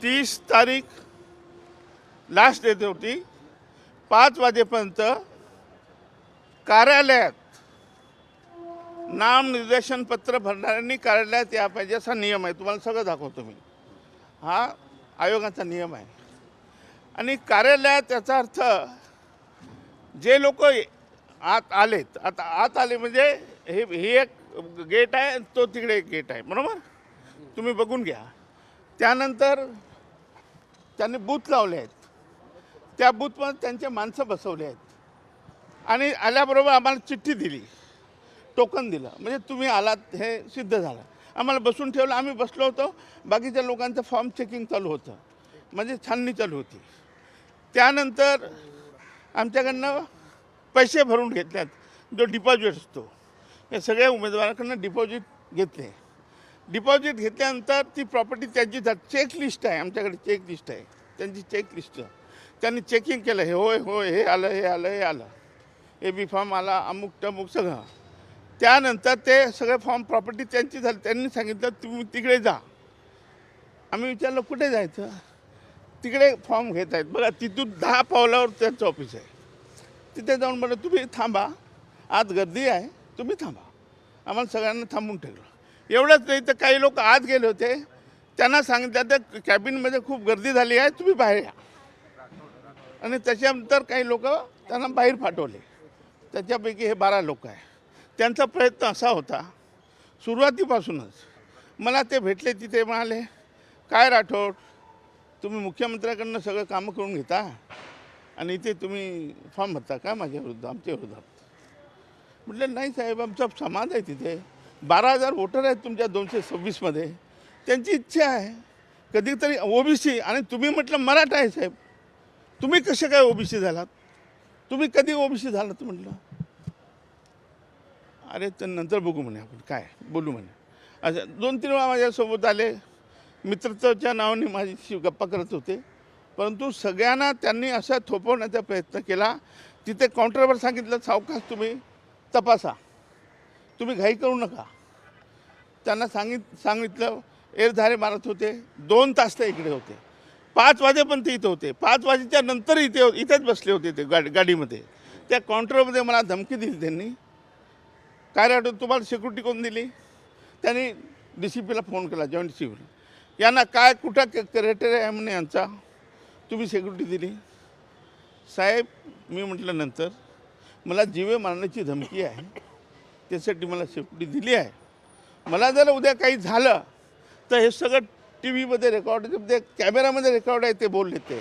30 तारीख last date होती. 5 वाजेपर्यंत कार्यालयात नामनिर्देशन पत्र भरणाऱ्यांनी कार्यालयात या पाहिजे असा नियम आहे. तुम्हाला सगळं दाखवतो मी. हा आयोगाचा नियम आहे. आणि कार्यालयात याचा अर्थ जे लोक आत आलेत, आता आत आले म्हणजे ही एक गेट आहे, तो तिकडे एक गेट आहे, बरोबर. तुम्ही बघून घ्या. त्यानंतर त्यांनी बूथ लावले आहेत. त्या बूथमध्ये त्यांचे माणसं बसवले आहेत आणि आल्याबरोबर आम्हाला चिठ्ठी दिली, टोकन दिलं, म्हणजे तुम्ही आलात हे सिद्ध झालं. आम्हाला बसून ठेवलं. आम्ही बसलो होतो. बाकीच्या लोकांचं फॉर्म चेकिंग चालू होतं, म्हणजे छाननी चालू होती. त्यानंतर आमच्याकडनं पैसे भरून घेतल्यात, जो डिपॉझिट असतो. हे सगळ्या उमेदवारांकडनं डिपॉझिट घेतले. डिपॉझिट घेतल्यानंतर ती प्रॉपर्टी त्यांची चेकलिस्ट आहे. आमच्याकडे चेकलिस्ट आहे, त्यांची चेकलिस्ट. त्यांनी चेकिंग केलं. हे होय होय, हे आलं, हे आलं, हे आलं, हे बी फॉर्म आला, अमुक टमुक सगळं. त्यानंतर ते सगळे फॉर्म प्रॉपर्टी त्यांची झाली. त्यांनी सांगितलं तुम्ही तिकडे जा. आम्ही विचारलं कुठे जायचं. तिकडे फॉर्म घेत आहेत बघा. तिथून 10 पावलावर त्यांचं ऑफिस आहे. तिथे जाऊन म्हणलं तुम्ही थांबा, आत गर्दी आहे, तुम्ही थांबा. आम्हाला सगळ्यांना थांबून ठेवलं. एवढंच नाही तर काही लोक आत गेले होते. त्यांना सांगितलं त्या कॅबिनमध्ये खूप गर्दी झाली आहे, तुम्ही बाहेर या. आणि त्याच्यानंतर काही लोक त्यांना बाहेर पाठवले. त्याच्यापैकी हे 12 लोक आहे. त्यांचा प्रयत्न असा होता सुरुवातीपासूनच. मला ते भेटले, तिथे म्हणाले काय राठोड, तुम्ही मुख्यमंत्र्याकडनं सगळं कामं करून घेता आणि इथे तुम्ही फॉर्म भरता का माझ्या विरुद्ध, आमच्या विरोधात. म्हटलं नाही साहेब, आमचा समाज आहे तिथे. 12,000 वोटर आहेत तुमच्या 226मध्ये. त्यांची इच्छा आहे कधीतरी ओबीसी. आणि तुम्ही म्हटलं मराठा आहे साहेब, तुम्ही कसे काय ओबीसी झालात, तुम्ही कधी ओबीसी झालात. म्हटलं अरे तर नंतर बघू म्हणे, आपण काय बोलू म्हणे. अच्छा 2-3 वेळा माझ्यासोबत आले, मित्रत्वाच्या नावाने माझ्याशी गप्पा करत होते. परंतु सगळ्यांना त्यांनी असा थोपवण्याचा प्रयत्न केला. तिथे काउंटरवर सांगितलं सावकाश तुम्ही तपासा, तुम्ही घाई करू नका. त्यांना सांगितलं. एरधारे मारत होते. 2 तास ते इकडे होते. 5 वाजेपर्यंत इथे होते. 5 वाजेच्या नंतर इथेच बसले होते ते गाडीमध्ये. त्या काउंटरमध्ये मला धमकी दिली त्यांनी. काय राहतो तुम्हाला सिक्युरिटी कोण दिली. त्यांनी DCPला फोन केला, जॉईंट सिव्हिल. यांना काय कुठं क्रायटेरिया आहे म्हणे यांचा, तुम्ही सिक्युरिटी दिली. साहेब मी म्हटलं नंतर मला जीवे मारण्याची धमकी आहे, त्यासाठी मला सिक्युरिटी दिली आहे. मला जर उद्या काही झालं तर हे सगळं TV मध्ये रेकॉर्ड, ते कॅमेरामध्ये रेकॉर्ड आहे, ते बोलले ते.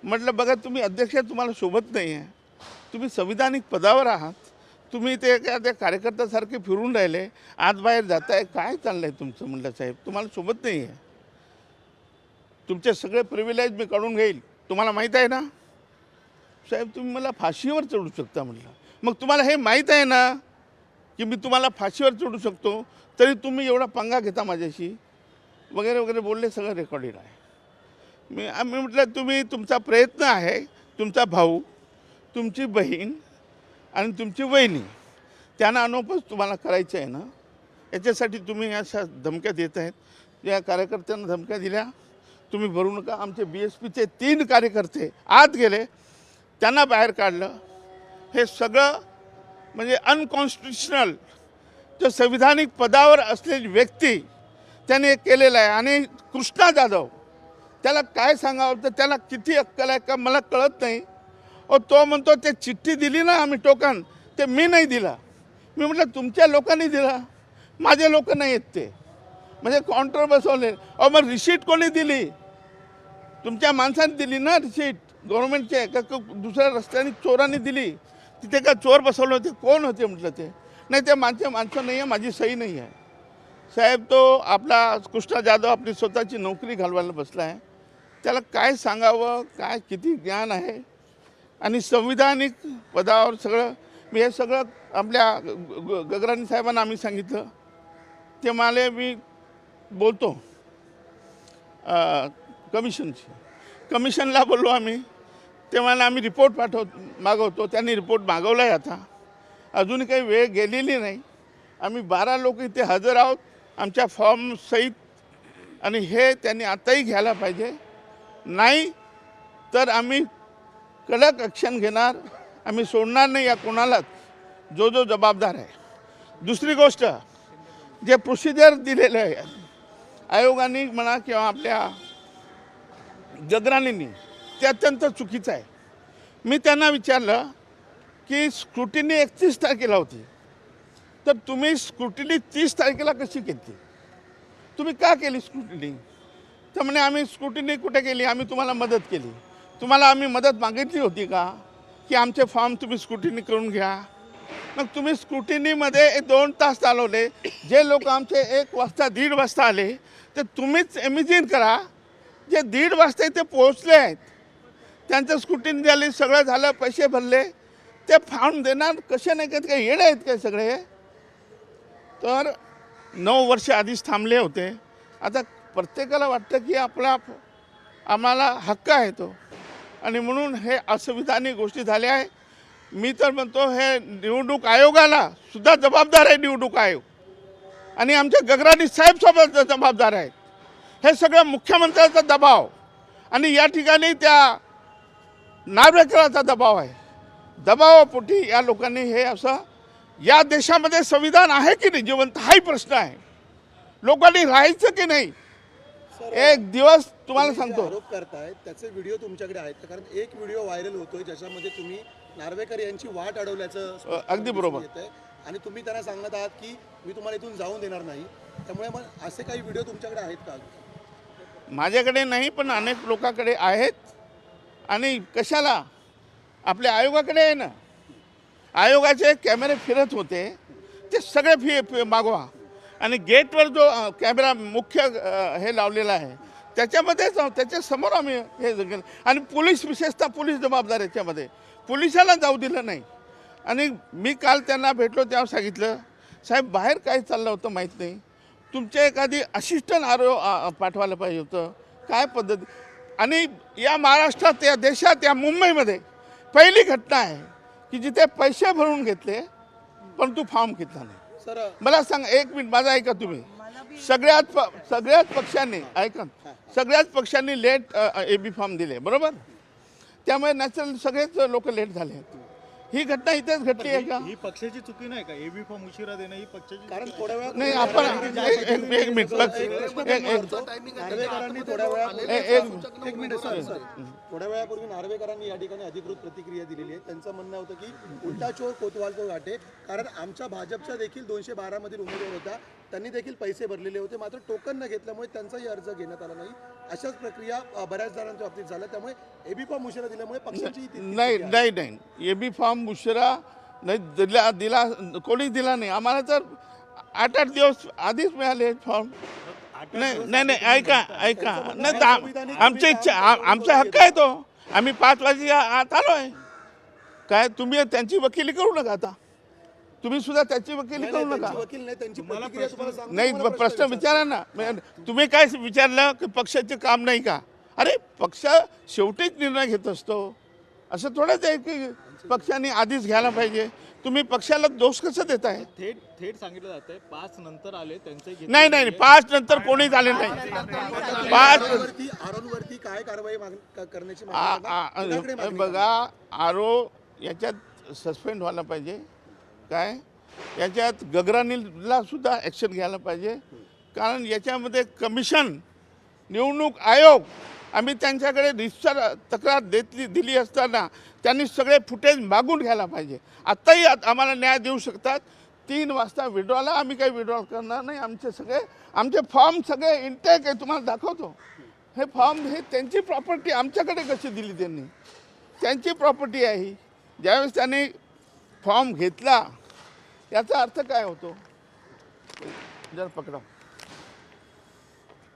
म्हटलं बघा तुम्ही अध्यक्ष, तुम्हाला शोभत नाही आहे. तुम्ही संविधानिक पदावर आहात. तुम्ही ते त्या कार्यकर्त्यासारखे फिरून राहिले, आत बाहेर जाताय, काय चाललं आहे तुमचं. म्हटलं साहेब तुम्हाला शोभत नाही आहे. तुमचे सगळे प्रिव्हिलेज मी काढून घेईल, तुम्हाला माहीत आहे ना. साहेब तुम्ही मला फाशीवर चढू शकता. म्हटलं मग तुम्हाला हे माहीत आहे ना की मी तुम्हाला फाशीवर चढू शकतो, तरी तुम्ही एवढा पंगा घेता माझ्याशी वगैरे वगैरे बोलले. सगळं रेकॉर्डेड आहे. आम्ही म्हटलं तुम्ही, तुमचा प्रयत्न आहे, तुमचा भाऊ, तुमची बहीण आणि तुमची वहिनी, त्यांना अनोपच तुम्हाला करायचं आहे ना. याच्यासाठी तुम्ही अशा धमक्या देत आहेत. या कार्यकर्त्यांना धमक्या दिल्या, तुम्ही भरू नका. आमचे BSPचे 3 कार्यकर्ते आत गेले, त्यांना बाहेर काढलं. हे सगळं म्हणजे अनकॉन्स्टिट्युशनल, जो संविधानिक पदावर असलेली व्यक्ती त्याने हे केलेलं आहे. आणि कृष्णा जाधव, त्याला काय सांगावं, तर त्याला किती अक्कल आहे का मला कळत नाही. तो म्हणतो ते चिठ्ठी दिली ना आम्ही टोकन, ते मी नाही दिला. मी म्हटलं तुमच्या लोकांनी दिला, माझे लोक नाही आहेत ते. म्हणजे काउंटर बसवले. मग रिसीट कोणी दिली, तुमच्या माणसाने दिली ना रिसीट, गव्हर्नमेंटचे का दुसऱ्या रस्त्याने चोरांनी दिली. तिथे का चोर बसवले होते, कोण होते. म्हटलं ते नाही, ते माणसं नाही आहे, माझी सही नाही आहे. साहेब तो आपला कृष्णा जाधव आपली स्वतःची नोकरी घालवायला बसला आहे. त्याला काय सांगावं, काय किती ज्ञान आहे. आणि संविधानिक पदावर सगळं, मी हे सगळं आपल्या गगराणी साहेबांना आम्ही सांगितलं. ते म्हणाले मी बोलतो कमिशनला बोललो आम्ही. ते म्हणाले आम्ही रिपोर्ट मागवतो. त्यांनी रिपोर्ट मागवला आहे. आता अजून काही वेळ गेलेली नाही. आम्ही 12 लोक इथे हजर आहोत. आमच्या फॉर्म सहित आणि हे त्यांनी आताही घ्यायला पाहिजे. नाही तर आम्ही कडक ॲक्शन घेणार. आम्ही सोडणार नाही या कोणालाच, जो जो जबाबदार आहे. दुसरी गोष्ट, जे प्रोसिजर दिलेलं आहे आयोगाने म्हणा किंवा आपल्या जगराणींनी, ते अत्यंत चुकीचं आहे. मी त्यांना विचारलं की स्क्रुटिनी 31 तारखेला होती, तर तुम्ही स्क्रुटिनी 30 तारखेला कशी केली? तुम्ही का केली स्क्रुटिनी? तर म्हणे आम्ही स्क्रुटिनी कुठे केली, आम्ही तुम्हाला मदत केली. तुम्हाला आम्ही मदत मागितली होती का की आमचे फॉर्म तुम्ही स्क्रुटिनी करून घ्या? मग तुम्ही स्क्रुटिनीमध्ये 2 तास चालवले. जे लोक आमचे 1 वाजता 1:30 वाजता आले, ते तुम्हीच इमेजिन करा. जे 1:30 वाजता इथे पोहोचले आहेत, त्यांचं स्क्रुटिनी झाली, सगळं झालं, पैसे भरले, ते फॉर्म देणार कसे नाही? काही येडे आहेत काय सगळे? तर 9 वर्ष आधीच थांबले होते. आता प्रत्येकाला वाटतं की आम्हाला हक्क आहे तो, आणि म्हणून हे असंविधानिक गोष्टी झाल्या आहे. मी तर म्हणतो हे निवडणूक आयोगाला सुद्धा जबाबदार आहे. निवडणूक आयोग आणि आमच्या गगराणी साहेब सोबत जबाबदार आहेत. हे सगळं मुख्यमंत्र्यांचा दबाव आणि या ठिकाणी त्या नार्वेकरांचा दबाव आहे. दबावापोटी या लोकांनी हे असं, या देशामध्ये संविधान आहे की नाही जिवंत, हाही प्रश्न आहे. लोकांनी राहायचं की नाही? एक दिवस तुम्हाला सांगतो, आरोप करताय त्याचे व्हिडिओ तुमच्याकडे आहेत का? कारण एक व्हिडिओ व्हायरल होतोय ज्याच्यामध्ये तुम्ही नार्वेकर यांची वाट अडवल्याचं अगदी बरोबर येतंय आणि तुम्ही त्यांना सांगत आहात की मी तुम्हाला इथून जाऊन देणार नाही. त्यामुळे मग असे काही व्हिडिओ तुमच्याकडे आहेत का? माझ्याकडे नाही, पण अनेक लोकांकडे आहेत. आणि कशाला? आपल्या आयोगाकडे आहे ना, आयोगाचे कॅमेरे फिरत होते, ते सगळे मागवा. आणि गेटवर जो कॅमेरा मुख्य हे लावलेला आहे, त्याच्यामध्येच त्याच्यासमोर आम्ही हे केलं. आणि पोलीस, विशेषतः पोलीस जबाबदार याच्यामध्ये, पोलिसाला जाऊ दिलं नाही. आणि मी काल त्यांना भेटलो तेव्हा सांगितलं, साहेब बाहेर काय चाललं होतं माहीत नाही, तुमच्या एखादी असिस्टंट पाठवायला पाहिजे होतं. काय पद्धती? आणि या महाराष्ट्रात, या देशात, या मुंबईमध्ये पहिली घटना आहे की जिथे पैसे भरून घेतले परंतु फॉर्म घेतला नाही. सर मला सांग, 1 मिनिट माझं ऐका तुम्ही. सगळ्याच पक्षांनी ऐका, सगळ्याच पक्षांनी लेट AB फॉर्म दिले, बरोबर? त्यामुळे नॅचरल सगळेच लोक लेट झाले. ही घटना इथेच घडली आहे का? ही पक्षाची चुकी नाही का? AB फॉर्म उशिरा देणं ही पक्षाची? कारण थोड्या वेळात नाही, आपण एक मिनिट नार्वेकरांनी थोड्या वेळापूर्वी नार्वेकरांनी या ठिकाणी अधिकृत प्रतिक्रिया दिलेली आहे. त्यांचं म्हणणं होतं की उलटा चोर कोतवाल को गाठे, कारण आमच्या भाजपच्या देखील 212 मधील उमेदवार होता, त्यांनी देखील पैसे भरलेले होते, मात्र टोकन न घेतल्यामुळे त्यांचाही अर्ज घेण्यात आला नाही. अशाच प्रक्रिया बऱ्याच जणांच्या बाबतीत झाल्या. त्यामुळे AB फॉर्म उशिरा दिल्यामुळे पक्षाची नाही AB फॉर्म उशिरा नाही दिला कोणीच दिला नाही. आम्हाला तर 8 दिवस आधीच मिळाले फॉर्म. नाही ऐका नाही, आमची इच्छा, आमचा हक्क आहे तो. आम्ही 5 वाजे आत आलो आहे. काय तुम्ही त्यांची वकिली करू नका. आता तुम्ही सुद्धा त्याची वकिली करू नका. नाही, प्रश्न विचारा ना. तुम्ही काय विचारलं की पक्षाचे काम नाही का? अरे पक्ष शेवटीच निर्णय घेत असतो. असं थोडंच आहे की पक्षाने आधीच घ्यायला पाहिजे. तुम्ही पक्षाला दोष कसं देताय? थेट सांगितलं जातंय 5 नंतर आले त्यांचे. नाही 5 नंतर कोणी झाले नाही. 5 आरोवरती काय कारवाई करण्याची बघा, आरो याच्यात सस्पेंड व्हायला पाहिजे. काय याच्यात गगराणीला सुद्धा ॲक्शन घ्यायला पाहिजे. कारण याच्यामध्ये कमिशन, निवडणूक आयोग, आम्ही त्यांच्याकडे रितसर तक्रार दिली असताना त्यांनी सगळे फुटेज मागून घ्यायला पाहिजे. आत्ताही आम्हाला न्याय देऊ शकतात. 3 वाजता विड्रॉला आम्ही काही विड्रॉल करणार नाही. आमचे फॉर्म सगळे इंटेक आहे, तुम्हाला दाखवतो. हे फॉर्म हे त्यांची प्रॉपर्टी आमच्याकडे कशी दिली त्यांनी? त्यांची प्रॉपर्टी आहे ही. ज्यावेळेस त्यांनी फॉर्म घेतला याचा अर्थ काय होतो? जर पकडा,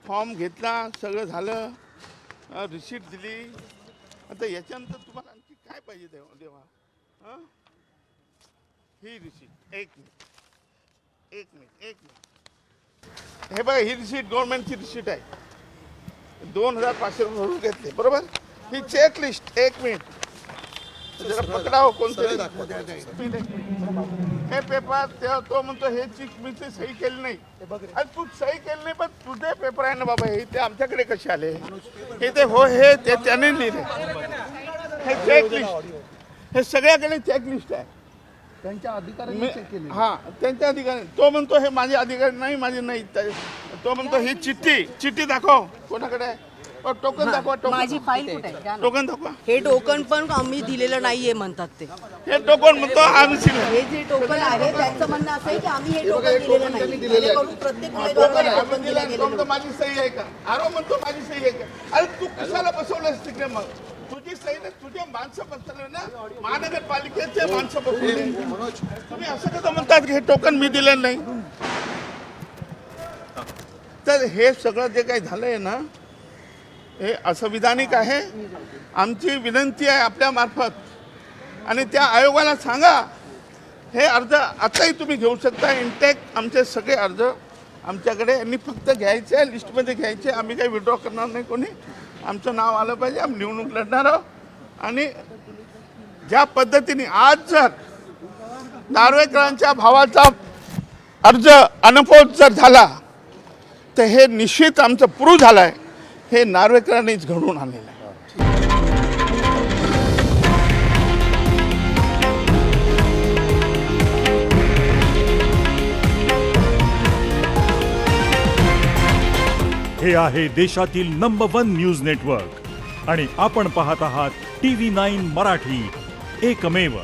फॉर्म घेतला, सगळं झालं, रिसीट दिली. आता याच्यानंतर तुम्हाला आणखी काय पाहिजे देवा? हां, ही रिसीट. एक मिनिट. हे बघा, ही रिसीट गव्हर्नमेंटची रिसीट आहे. 2500 रुपये भरून घेतले, बरोबर? ही चेकलिस्ट. 1 मिनिट जरा पकडावं कोणतरी. हे पेपर तो म्हणतो हे चीक मी ते सही केली नाही. अरे तू सही केली नाही, पण तुझे पेपर आहे ना बाबा, हे ते आमच्याकडे कसे आले? हे ते हो हे ते त्याने लिहिले. हे चेकलिस्ट, हे सगळ्याकडे चेकलिस्ट आहे. त्यांच्या अधिकाऱ्यांनी चेक केले. हा त्यांच्या अधिकारी. तो म्हणतो हे माझे अधिकारी नाही, माझे नाही. तो म्हणतो ही चिठ्ठी दाखव कोणाकडे आहे. टोकन दाखवा. माझी फाईल कुठे आहे? द्या ना. टोकन दाखवा. हे टोकन पण आम्ही दिलेलं नाहीये म्हणतात ते. हे टोकन म्हणतो आम्ही हे जे टोकन आहे त्यांचं म्हणणं असं आहे की आम्ही हे टोकन दिलेलं नाही. जेणेकरून प्रत्येक उमेदवाराला हे टोकन दिलं गेलेलं नाही. माझी सही आहे का? आरो म्हणतो माझी सही आहे का? अरे तू कशाला बसवलंस तिकडे? मग तुझी सही नाही, तुझे माणसं बसवले ना, महानगरपालिकेचे माणसं बसवले. तुम्ही असं कसं म्हणतात की हे टोकन मी दिलं नाही? तर हे सगळं जे काही झालंय ना, हे असंविधानिक आहे. आमची विनंती आहे आपल्या मार्फत, आणि त्या आयोगाला सांगा हे अर्ज आताही तुम्ही घेऊ शकता. इंटेक आमचे सगळे अर्ज आमच्याकडे, यांनी फक्त घ्यायचे, लिस्टमध्ये घ्यायचे. आम्ही काही विड्रॉ करणार नाही. कोणी आमचं नाव आलं पाहिजे, आम्ही निवडणूक लढणार आहोत. आणि ज्या पद्धतीने आज जर नार्वेकरांच्या भावाचा अर्ज अनफोज जर झाला तर हे निश्चित आमचं प्रूव्ह झालं आहे, हे नार्वेकरांनीच घडवून आणलेलं आहे. हे आहे देशातील नंबर 1 न्यूज नेटवर्क आणि आपण पाहत आहात TV9 मराठी, एकमेव.